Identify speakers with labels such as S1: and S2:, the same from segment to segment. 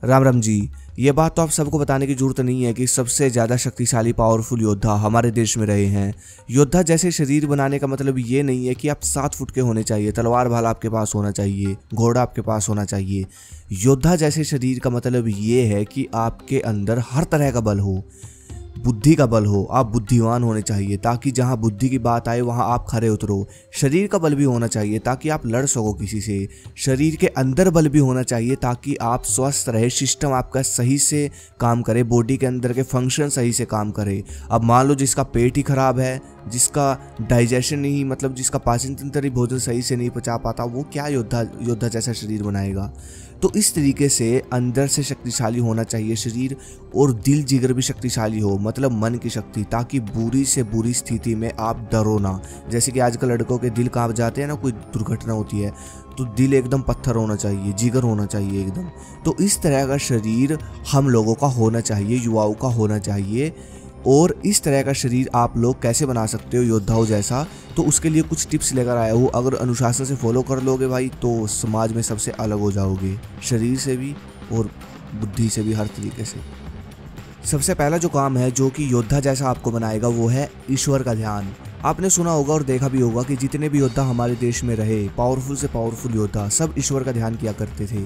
S1: राम राम जी। ये बात तो आप सबको बताने की जरूरत नहीं है कि सबसे ज़्यादा शक्तिशाली पावरफुल योद्धा हमारे देश में रहे हैं। योद्धा जैसे शरीर बनाने का मतलब ये नहीं है कि आप 7 फुट के होने चाहिए, तलवार भाला आपके पास होना चाहिए, घोड़ा आपके पास होना चाहिए। योद्धा जैसे शरीर का मतलब ये है कि आपके अंदर हर तरह का बल हो, बुद्धि का बल हो, आप बुद्धिमान होने चाहिए ताकि जहाँ बुद्धि की बात आए वहाँ आप खरे उतरो। शरीर का बल भी होना चाहिए ताकि आप लड़ सको किसी से। शरीर के अंदर बल भी होना चाहिए ताकि आप स्वस्थ रहे, सिस्टम आपका सही से काम करे, बॉडी के अंदर के फंक्शन सही से काम करे। अब मान लो जिसका पेट ही खराब है, जिसका डाइजेशन नहीं, मतलब जिसका पाचन तंत्र ही भोजन सही से नहीं पचा पाता, वो क्या योद्धा जैसा शरीर बनाएगा। तो इस तरीके से अंदर से शक्तिशाली होना चाहिए शरीर, और दिल जिगर भी शक्तिशाली हो, मतलब मन की शक्ति, ताकि बुरी से बुरी स्थिति में आप डरो ना। जैसे कि आजकल लड़कों के दिल कांप जाते हैं ना, कोई दुर्घटना होती है तो दिल एकदम पत्थर होना चाहिए, जिगर होना चाहिए एकदम। तो इस तरह का शरीर हम लोगों का होना चाहिए, युवाओं का होना चाहिए। और इस तरह का शरीर आप लोग कैसे बना सकते हो योद्धाओं जैसा, तो उसके लिए कुछ टिप्स लेकर आया हूँ। अगर अनुशासन से फॉलो कर लोगे भाई तो समाज में सबसे अलग हो जाओगे, शरीर से भी और बुद्धि से भी, हर तरीके से। सबसे पहला जो काम है जो कि योद्धा जैसा आपको बनाएगा वो है ईश्वर का ध्यान। आपने सुना होगा और देखा भी होगा कि जितने भी योद्धा हमारे देश में रहे, पावरफुल से पावरफुल योद्धा, सब ईश्वर का ध्यान किया करते थे।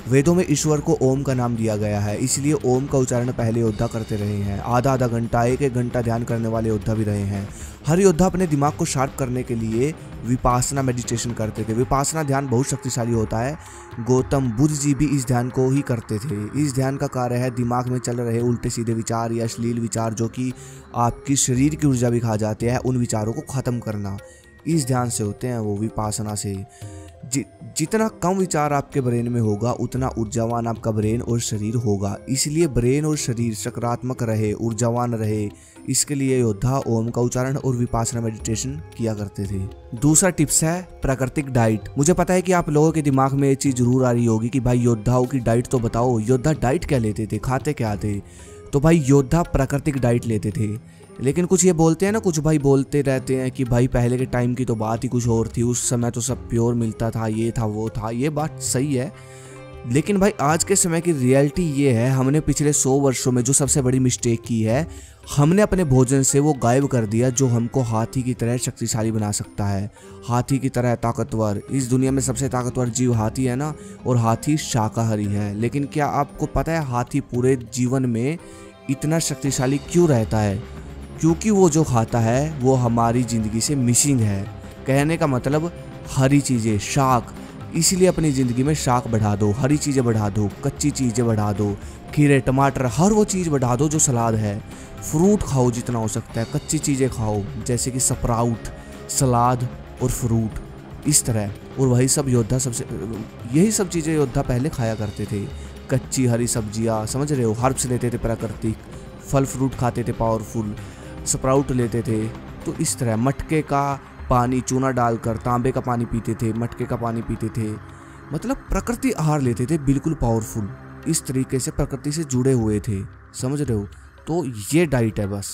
S1: वेदों में ईश्वर को ओम का नाम दिया गया है, इसलिए ओम का उच्चारण पहले योद्धा करते रहे हैं। आधा आधा घंटा, एक एक घंटा ध्यान करने वाले योद्धा भी रहे हैं। हर योद्धा अपने दिमाग को शार्प करने के लिए विपासना मेडिटेशन करते थे। विपासना ध्यान बहुत शक्तिशाली होता है। गौतम बुद्ध जी भी इस ध्यान को ही करते थे। इस ध्यान का कार्य है दिमाग में चल रहे उल्टे सीधे विचार या अश्लील विचार जो कि आपकी शरीर की ऊर्जा भी खा जाते हैं, उन विचारों को ख़त्म करना। इस ध्यान से होते हैं वो, विपासना से। जितना कम विचार आपके ब्रेन में होगा उतना ऊर्जावान आपका ब्रेन और शरीर होगा। इसलिए ब्रेन और शरीर सकारात्मक रहे, ऊर्जावान रहे, इसके लिए योद्धा ओम का उच्चारण और विपासना मेडिटेशन किया करते थे। दूसरा टिप्स है प्राकृतिक डाइट। मुझे पता है कि आप लोगों के दिमाग में ये चीज़ जरूर आ रही होगी कि भाई योद्धाओं की डाइट तो बताओ। योद्धा डाइट क्या लेते थे, खाते क्या थे? तो भाई योद्धा प्राकृतिक डाइट लेते थे। लेकिन कुछ ये बोलते हैं ना, कुछ भाई बोलते रहते हैं कि भाई पहले के टाइम की तो बात ही कुछ और थी, उस समय तो सब प्योर मिलता था, ये था वो था। ये बात सही है, लेकिन भाई आज के समय की रियलिटी ये है, हमने पिछले 100 वर्षों में जो सबसे बड़ी मिस्टेक की है, हमने अपने भोजन से वो गायब कर दिया जो हमको हाथी की तरह शक्तिशाली बना सकता है, हाथी की तरह ताकतवर। इस दुनिया में सबसे ताकतवर जीव हाथी है ना, और हाथी शाकाहारी है। लेकिन क्या आपको पता है हाथी पूरे जीवन में इतना शक्तिशाली क्यों रहता है? क्योंकि वो जो खाता है वो हमारी ज़िंदगी से मिसिंग है। कहने का मतलब हरी चीज़ें, शाक। इसलिए अपनी ज़िंदगी में शाक बढ़ा दो, हरी चीज़ें बढ़ा दो, कच्ची चीज़ें बढ़ा दो, खीरे टमाटर हर वो चीज़ बढ़ा दो जो सलाद है। फ्रूट खाओ जितना हो सकता है, कच्ची चीज़ें खाओ जैसे कि स्प्राउट, सलाद और फ्रूट, इस तरह। और वही सब योद्धा यही सब चीज़ें योद्धा पहले खाया करते थे। कच्ची हरी सब्जियाँ, समझ रहे हो, हर्ब्स लेते थे प्राकृतिक, फल फ्रूट खाते थे पावरफुल, स्प्राउट लेते थे। तो इस तरह मटके का पानी चूना डालकर तांबे का पानी पीते थे, मटके का पानी पीते थे, मतलब प्रकृति आहार लेते थे, बिल्कुल पावरफुल। इस तरीके से प्रकृति से जुड़े हुए थे, समझ रहे हो। तो ये डाइट है बस।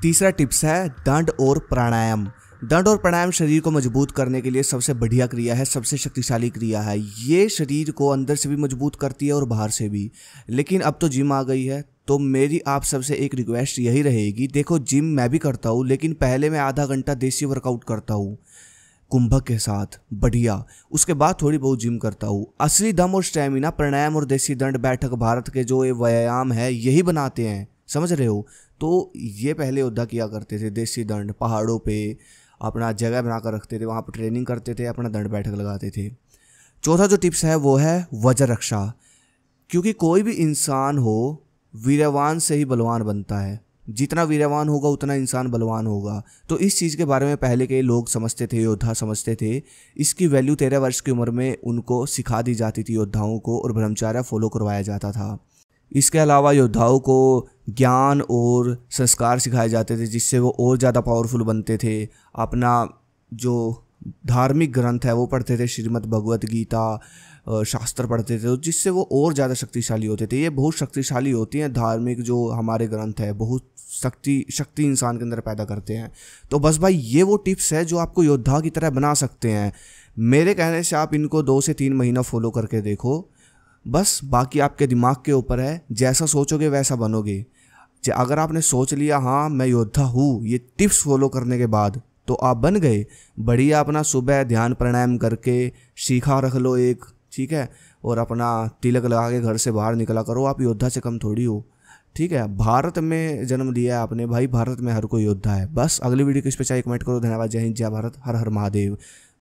S1: तीसरा टिप्स है दंड और प्राणायाम। दंड और प्राणायाम शरीर को मजबूत करने के लिए सबसे बढ़िया क्रिया है, सबसे शक्तिशाली क्रिया है। ये शरीर को अंदर से भी मजबूत करती है और बाहर से भी। लेकिन अब तो जिम आ गई है, तो मेरी आप सबसे एक रिक्वेस्ट यही रहेगी, देखो जिम मैं भी करता हूँ, लेकिन पहले मैं आधा घंटा देसी वर्कआउट करता हूँ कुंभक के साथ, बढ़िया। उसके बाद थोड़ी बहुत जिम करता हूँ। असली दम और स्टेमिना प्राणायाम और देसी दंड बैठक भारत के जो ये व्यायाम है यही बनाते हैं, समझ रहे हो। तो ये पहले योद्धा किया करते थे, देसी दंड पहाड़ों पे अपना जगह बनाकर रखते थे, वहाँ पर ट्रेनिंग करते थे, अपना दंड बैठक लगाते थे। चौथा जो टिप्स है वो है वज्र रक्षा। क्योंकि कोई भी इंसान हो वीरवान से ही बलवान बनता है, जितना वीरवान होगा उतना इंसान बलवान होगा। तो इस चीज़ के बारे में पहले के लोग समझते थे, योद्धा समझते थे। इसकी वैल्यू 13 वर्ष की उम्र में उनको सिखा दी जाती थी योद्धाओं को, और ब्रह्मचर्य फॉलो करवाया जाता था। इसके अलावा योद्धाओं को ज्ञान और संस्कार सिखाए जाते थे जिससे वो और ज़्यादा पावरफुल बनते थे। अपना जो धार्मिक ग्रंथ है वो पढ़ते थे, श्रीमद् भगवत गीता, शास्त्र पढ़ते थे, जिससे वो और ज़्यादा शक्तिशाली होते थे। ये बहुत शक्तिशाली होती हैं धार्मिक जो हमारे ग्रंथ है, बहुत शक्ति इंसान के अंदर पैदा करते हैं। तो बस भाई ये वो टिप्स है जो आपको योद्धा की तरह बना सकते हैं। मेरे कहने से आप इनको 2 से 3 महीना फॉलो करके देखो, बस बाकी आपके दिमाग के ऊपर है, जैसा सोचोगे वैसा बनोगे। अगर आपने सोच लिया हाँ मैं योद्धा हूँ, ये टिप्स फॉलो करने के बाद, तो आप बन गए। बढ़िया अपना सुबह ध्यान प्राणायाम करके सीखा रख लो एक, ठीक है, और अपना तिलक लगा के घर से बाहर निकला करो। आप योद्धा से कम थोड़ी हो, ठीक है। भारत में जन्म लिया है आपने भाई, भारत में हर कोई योद्धा है। बस अगली वीडियो किस पे चाहिए कमेंट करो। धन्यवाद, जय हिंद, जय भारत, हर हर महादेव।